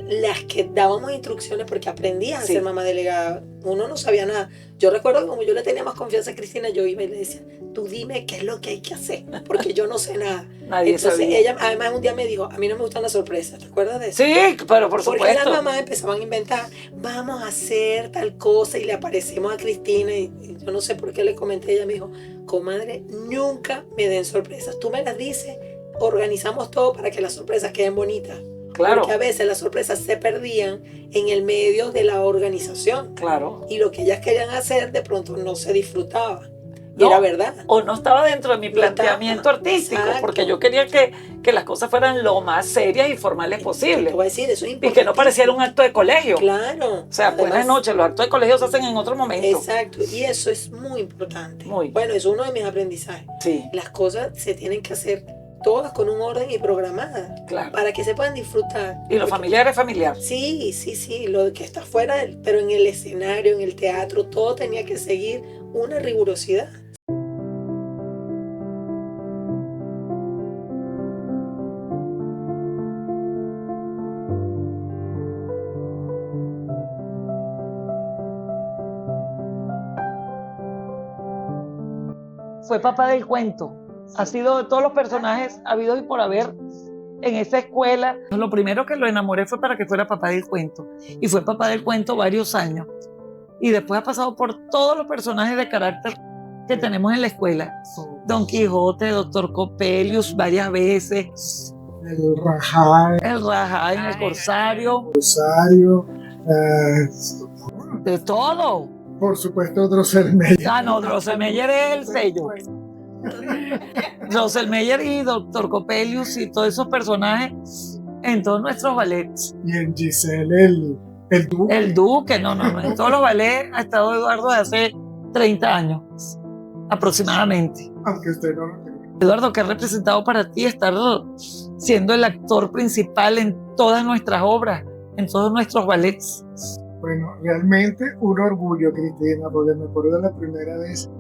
las que dábamos instrucciones porque aprendías a Sí. ser mamá delegada. Uno no sabía nada. Yo recuerdo que como yo le tenía más confianza a Cristina, yo iba y le decía, tú dime qué es lo que hay que hacer, porque yo no sé nada. Nadie Entonces sabía. ella además un día me dijo, a mí no me gustan las sorpresas, ¿te acuerdas de eso? Sí, pero por Porque las supuesto. mamás empezaban a inventar, vamos a hacer tal cosa y le aparecemos a Cristina y yo no sé por qué le comenté, ella me dijo, comadre, nunca me den sorpresas, tú me las dices, organizamos todo para que las sorpresas queden bonitas. Claro, Porque a veces las sorpresas se perdían en el medio de la organización claro. y lo que ellas querían hacer de pronto no se disfrutaba. Y No, era verdad. O no estaba dentro de mi No estaba. planteamiento artístico, Exacto. porque yo quería que las cosas fueran lo más serias y formales Te posible. voy a decir, eso es Y importante. que no pareciera un acto de colegio. Claro. O sea, buenas Además, noches, los actos de colegio se hacen en otro momento. Exacto, y eso es muy importante. Muy. Bueno, es uno de mis aprendizajes. Sí, Las cosas se tienen que hacer todas con un orden y programadas claro. para que se puedan disfrutar. Y lo Porque- familiar es familiar. Sí, sí, sí, lo que está fuera, pero en el escenario, en el teatro, todo tenía que seguir una rigurosidad. Fue papá del cuento. Ha sido de todos los personajes habidos y por haber en esa escuela. Lo primero que lo enamoré fue para que fuera papá del cuento. Y fue papá del cuento varios años. Y después ha pasado por todos los personajes de carácter que tenemos en la escuela. Su Don Quijote, Doctor Coppelius varias veces, El Rajá, el Rajain, el Corsario, Rosario, de todo. por supuesto Drosselmeyer. Ah, no, Drosselmeyer es el sello. Drosselmeyer y Doctor Coppelius y todos esos personajes en todos nuestros ballets. Y en Giselle el Duque. El Duque, no, en todos los ballets ha estado Eduardo de hace 30 años aproximadamente. Aunque usted no lo crea. Eduardo, ¿qué ha representado para ti estar siendo el actor principal en todas nuestras obras, en todos nuestros ballets? Bueno, realmente un orgullo, Cristina, porque me acuerdo la primera vez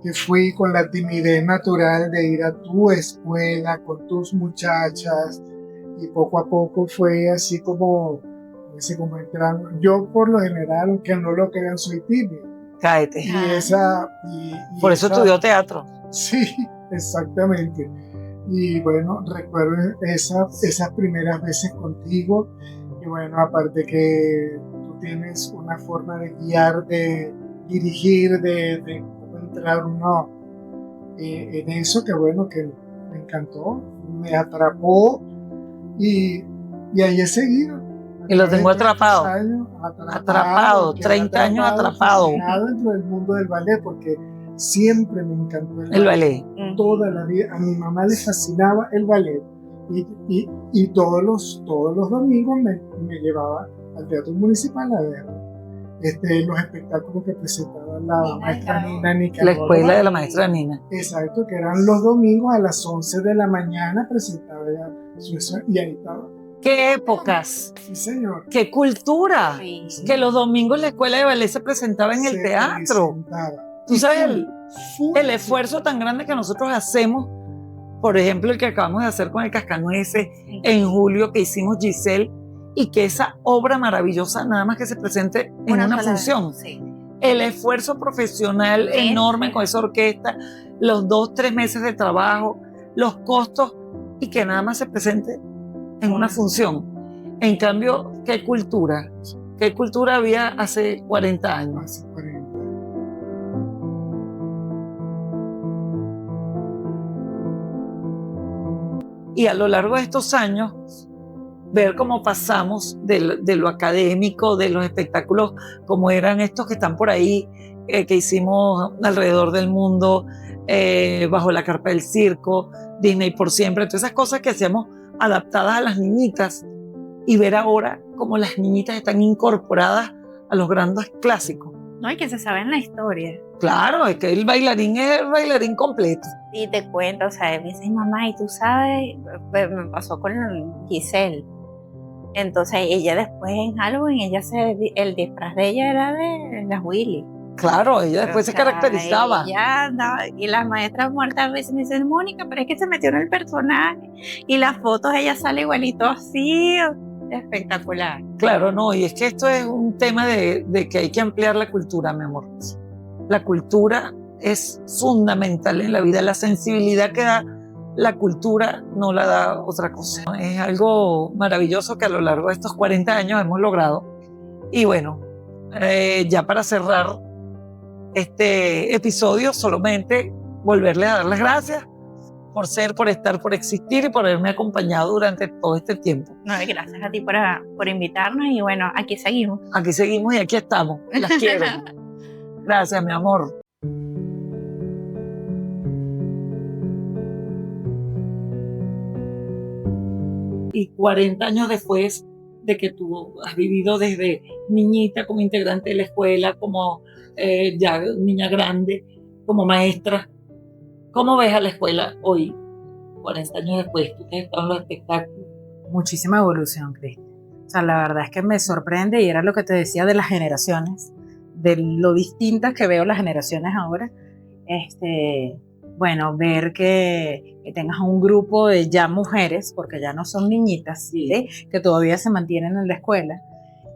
que fui con la timidez natural de ir a tu escuela con tus muchachas, y poco a poco fue así como entrando. Yo por lo general, aunque no lo crean, soy tímido. Cáete. Por eso estudió teatro. Sí, exactamente. Y bueno, recuerdo esas primeras veces contigo. Y bueno, aparte que tú tienes una forma de guiar, de dirigir, de entrar uno en eso, que bueno, que me encantó, me atrapó y ahí he seguido. Y lo tengo atrapado. Atrapado, 30 años atrapado. Dentro del mundo del ballet, porque siempre me encantó El ballet. Toda la vida. A mi mamá le fascinaba el ballet. Y todos los domingos me llevaba al Teatro Municipal a ver los espectáculos que presentaba la maestra Nina Nicanor. La escuela de la maestra Nina. Exacto, que eran los domingos a las 11 de la mañana, presentaba y ahí estaba. ¡Qué épocas! Sí, señor. ¡Qué cultura! Sí. Que los domingos la escuela de ballet se presentaba en el teatro. Tú sabes el esfuerzo tan grande que nosotros hacemos, por ejemplo, el que acabamos de hacer con el Cascanueces, en julio que hicimos Giselle, y que esa obra maravillosa nada más que se presente en una sola función. vez, sí. El esfuerzo profesional enorme con esa orquesta, los 2-3 meses de trabajo, los costos, y que nada más se presente en una función. En cambio, ¿qué cultura había hace 40 años? Hace 40. Y a lo largo de estos años, ver cómo pasamos de lo académico, de los espectáculos como eran estos que están por ahí, que hicimos alrededor del mundo, Bajo la carpa del circo, Disney por siempre, todas esas cosas que hacíamos adaptadas a las niñitas, y ver ahora cómo las niñitas están incorporadas a los grandes clásicos. No, y que se sabe en la historia. Claro, es que el bailarín es el bailarín completo. Y te cuento, o sea, me dice mamá, y tú sabes, pues, me pasó con Giselle. Entonces ella después en Halloween, el disfraz de ella era de las Willy. Claro, ella después se caracterizaba. Ella andaba, y las maestras muertas a veces me dicen, Mónica, pero es que se metió en el personaje. Y las fotos ella sale igualito así, espectacular. Claro, no, y es que esto es un tema de que hay que ampliar la cultura, mi amor. La cultura es fundamental en la vida, la sensibilidad que da la cultura no la da otra cosa. Es algo maravilloso que a lo largo de estos 40 años hemos logrado. Y bueno, ya para cerrar este episodio, solamente volverle a dar las gracias por estar, por existir y por haberme acompañado durante todo este tiempo. No, y gracias a ti por invitarnos, y bueno, aquí seguimos. Aquí seguimos y aquí estamos. Las quiero. Gracias, mi amor. Y 40 años después de que tú has vivido desde niñita como integrante de la escuela, como ya niña grande, como maestra, ¿cómo ves a la escuela hoy, 40 años después, tú que has estado en los espectáculos? Muchísima evolución, Cristi. O sea, la verdad es que me sorprende, y era lo que te decía de las generaciones, de lo distintas que veo las generaciones ahora. Bueno, ver que tengas un grupo de ya mujeres, porque ya no son niñitas, ¿sí? Que todavía se mantienen en la escuela,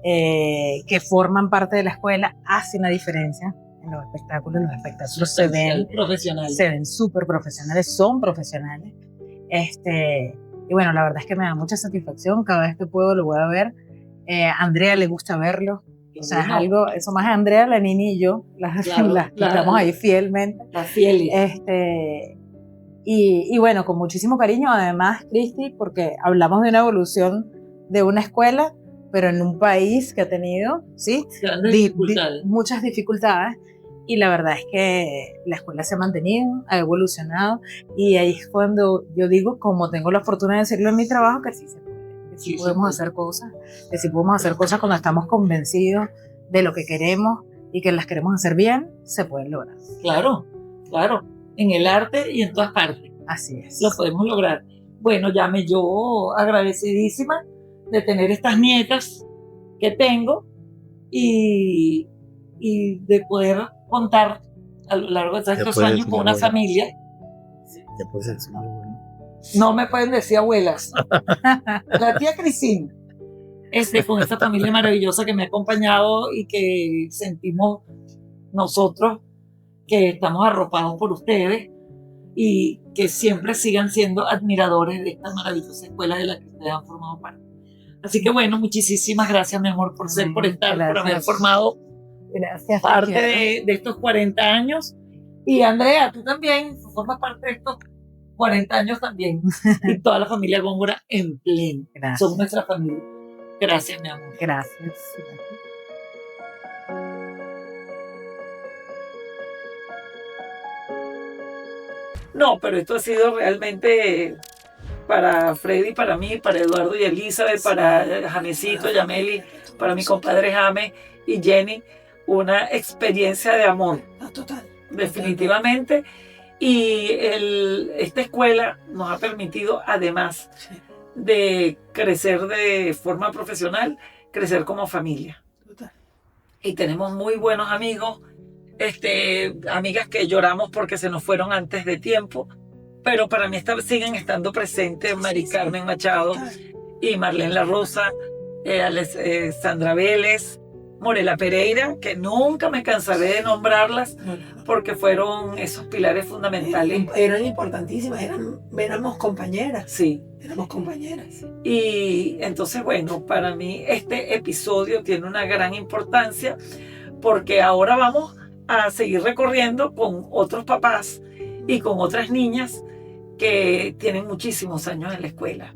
que forman parte de la escuela, hace una diferencia en los espectáculos. Los espectáculos se ven súper profesionales, son profesionales. Y bueno, la verdad es que me da mucha satisfacción cada vez que puedo, lo voy a ver. A Andrea le gusta verlo. O sea, es algo, eso más a Andrea, la Nini y yo, las que estamos ahí fielmente. Las fieles. Y bueno, con muchísimo cariño, además, Cristi, porque hablamos de una evolución de una escuela, pero en un país que ha tenido, ¿sí? Muchas dificultades. Y la verdad es que la escuela se ha mantenido, ha evolucionado, y ahí es cuando yo digo, como tengo la fortuna de decirlo en mi trabajo, que sí se puede, que sí podemos hacer cosas, que sí podemos hacer cosas cuando estamos convencidos de lo que queremos y que las queremos hacer bien, se pueden lograr. Claro, claro, en el arte y en todas partes. Así es. Lo podemos lograr. Bueno, Yame, yo agradecidísima de tener estas nietas que tengo y de poder contar a lo largo de estos años con una familia. Después es muy bueno. No me pueden decir abuelas. La tía Cristina, con esta familia maravillosa que me ha acompañado y que sentimos nosotros que estamos arropados por ustedes y que siempre sigan siendo admiradores de esta maravillosa escuela de la que ustedes han formado parte. Así que bueno, muchísimas gracias, mi amor, por estar, por haber formado parte de estos 40 años. Y Andrea, tú también formas parte de estos 40 años también. Y toda la familia Góngora en pleno. Gracias. Son nuestra familia. Gracias, mi amor. Gracias. No, pero esto ha sido realmente para Freddy, para mí, para Eduardo y Elizabeth, para Jamesito, Yameli, para mi compadre Jame y Jenny, una experiencia de amor. Total. Definitivamente. Y esta escuela nos ha permitido, además de crecer de forma profesional, crecer como familia. Total. Y tenemos muy buenos amigos, amigas que lloramos porque se nos fueron antes de tiempo, pero para mí siguen estando presentes Mari Carmen Machado y Marlene La Rosa, Sandra Vélez, Morela Pereira, que nunca me cansaré de nombrarlas porque fueron esos pilares fundamentales. Eran importantísimas, éramos compañeras. Sí. Éramos compañeras. Y entonces, bueno, para mí este episodio tiene una gran importancia porque ahora vamos a seguir recorriendo con otros papás y con otras niñas que tienen muchísimos años en la escuela,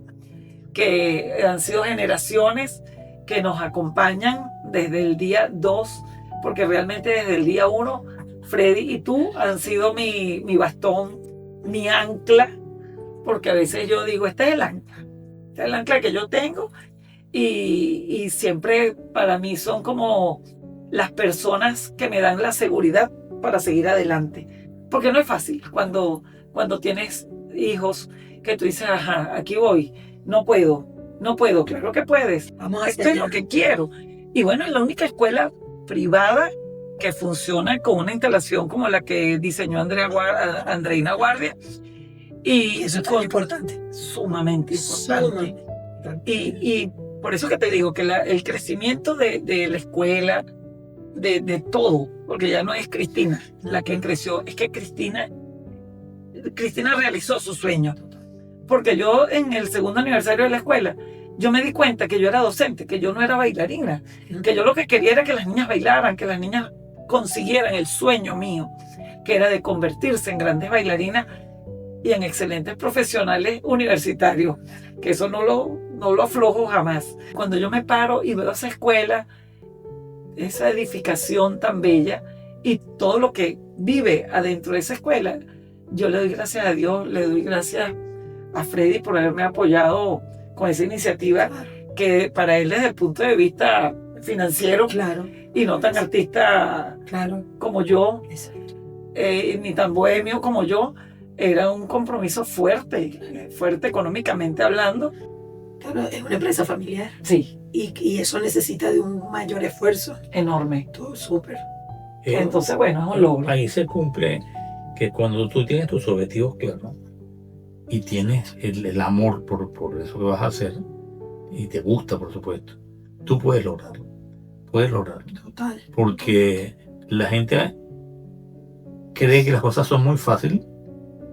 que han sido generaciones que nos acompañan desde el día 2, porque realmente desde el día 1, Freddy y tú han sido mi bastón, mi ancla, porque a veces yo digo, este es el ancla que yo tengo, y siempre para mí son como las personas que me dan la seguridad para seguir adelante, porque no es fácil cuando tienes hijos que tú dices, ajá, aquí voy, no puedo, claro que puedes, esto es lo que quiero. Y bueno, es la única escuela privada que funciona con una instalación como la que diseñó Andreina Guardia. Y eso es importante. Sumamente importante. Y por eso que te digo que el crecimiento de la escuela, de todo, porque ya no es Cristina la que creció, es que Cristina realizó su sueño. Porque yo en el segundo aniversario de la escuela, yo me di cuenta que yo era docente, que yo no era bailarina, que yo lo que quería era que las niñas bailaran, que las niñas consiguieran el sueño mío, que era de convertirse en grandes bailarinas y en excelentes profesionales universitarios, que eso no lo aflojo jamás. Cuando yo me paro y veo esa escuela, esa edificación tan bella y todo lo que vive adentro de esa escuela, yo le doy gracias a Dios, le doy gracias a Freddy por haberme apoyado con esa iniciativa, que para él desde el punto de vista financiero, y no tan artista como yo, ni tan bohemio como yo, era un compromiso fuerte económicamente hablando. Claro, es una empresa familiar. Sí. Y eso necesita de un mayor esfuerzo. Enorme. Todo súper. Entonces, bueno, es un logro. Ahí se cumple que cuando tú tienes tus objetivos claros y tienes el amor por eso que vas a hacer y te gusta, por supuesto, tú puedes lograrlo. Total. Porque la gente cree que las cosas son muy fáciles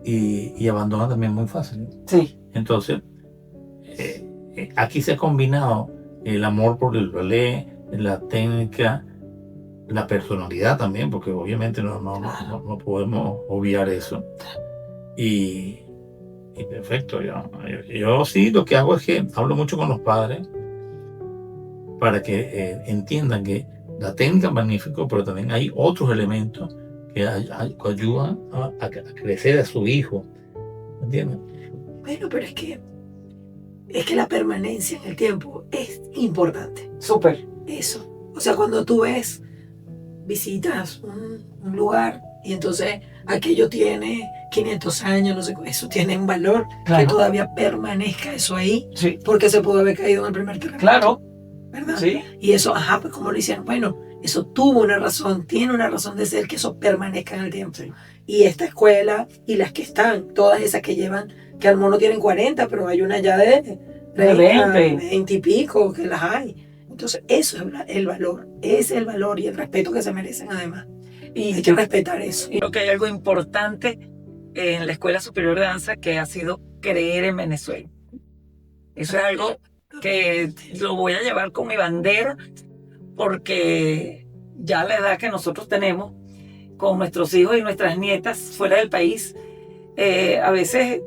y abandona también muy fácil. Sí. Entonces, aquí se ha combinado el amor por el ballet, la técnica, la personalidad también, porque obviamente no podemos obviar eso. Y perfecto, yo sí lo que hago es que hablo mucho con los padres para que entiendan que la técnica es magnífico, pero también hay otros elementos que ayudan a crecer a su hijo, ¿entiendes? Bueno, pero es que la permanencia en el tiempo es importante. Súper. Eso. O sea, cuando tú visitas un lugar y entonces aquello tiene 500 años, no sé, eso tiene un valor, Claro. que todavía permanezca eso ahí, Sí. porque se pudo haber caído en el primer terremoto. Claro. ¿Verdad? Sí. Y eso, pues como lo hicieron, bueno, eso tuvo una razón, tiene una razón de ser que eso permanezca en el tiempo. Sí. Y esta escuela y las que están, todas esas que llevan, que al mono tienen 40, pero hay una ya de 30, 20 y pico que las hay. Entonces, eso es el valor, es el valor y el respeto que se merecen además. Y hay que respetar eso. Y creo que hay algo importante en la Escuela Superior de Danza que ha sido creer en Venezuela. Eso es algo que lo voy a llevar con mi bandera, porque ya la edad que nosotros tenemos con nuestros hijos y nuestras nietas fuera del país, a veces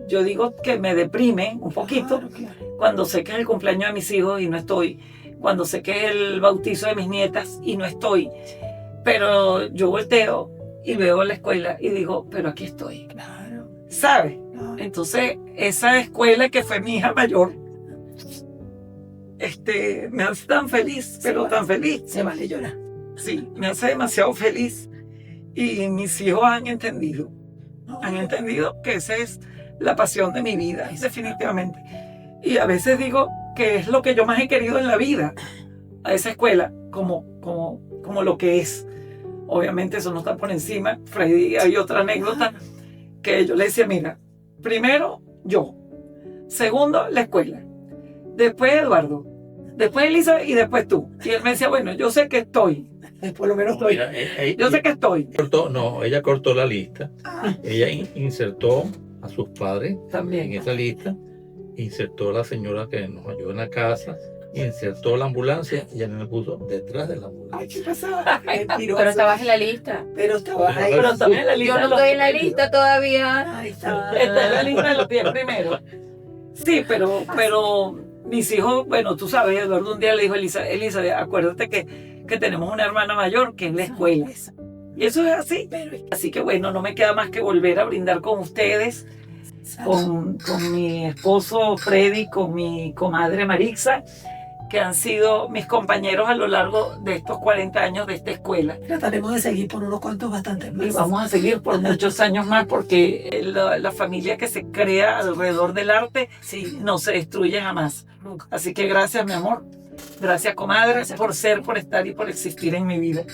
yo digo que me deprime un poquito cuando sé que es el cumpleaños de mis hijos y no estoy, cuando sé que es el bautizo de mis nietas y no estoy, pero yo volteo y veo la escuela y digo, pero aquí estoy, Claro. ¿sabes? Claro. Entonces esa escuela que fue mi hija mayor, me hace tan feliz, pero tan feliz. Se vale llorar. Sí, me hace demasiado feliz. Y mis hijos han entendido que esa es la pasión de mi vida, definitivamente. Y a veces digo que es lo que yo más he querido en la vida, a esa escuela, como lo que es. Obviamente eso no está por encima. Freddy, hay otra anécdota que yo le decía, mira, primero yo, segundo la escuela, después Eduardo, después Elizabeth y después tú. Y él me decía, bueno, yo sé que estoy, por lo menos estoy. Mira, Yo sé que estoy. Ella cortó la lista. Ella insertó a sus padres en También. esa lista, insertó a la señora que nos ayuda en la casa, insertó la ambulancia y ella me puso detrás de la ambulancia. ¿Qué pasaba? Pero estabas en la lista. Pero estaba ahí. Pero también en la lista Yo no de los estoy en la primeros. lista todavía. Ahí estaba. Está en la lista de los 10 primeros. Sí, pero mis hijos, bueno, tú sabes, Eduardo un día le dijo a Elizabeth, acuérdate que tenemos una hermana mayor que es la escuela. Y eso es así. Así que bueno, no me queda más que volver a brindar con ustedes, con mi esposo Freddy, con mi comadre Marixa, que han sido mis compañeros a lo largo de estos 40 años de esta escuela. Trataremos de seguir por unos cuantos bastantes más. Y vamos a seguir por muchos años más, porque la familia que se crea alrededor del arte no se destruye jamás. Así que gracias, mi amor. Gracias, comadre, por ser, por estar y por existir en mi vida.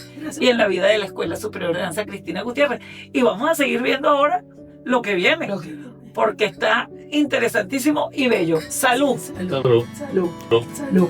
Y en la vida de la Escuela Superior de Danza Cristina Gutiérrez. Y vamos a seguir viendo ahora lo que viene, porque está interesantísimo y bello. ¡Salud! Salud. Salud. Salud.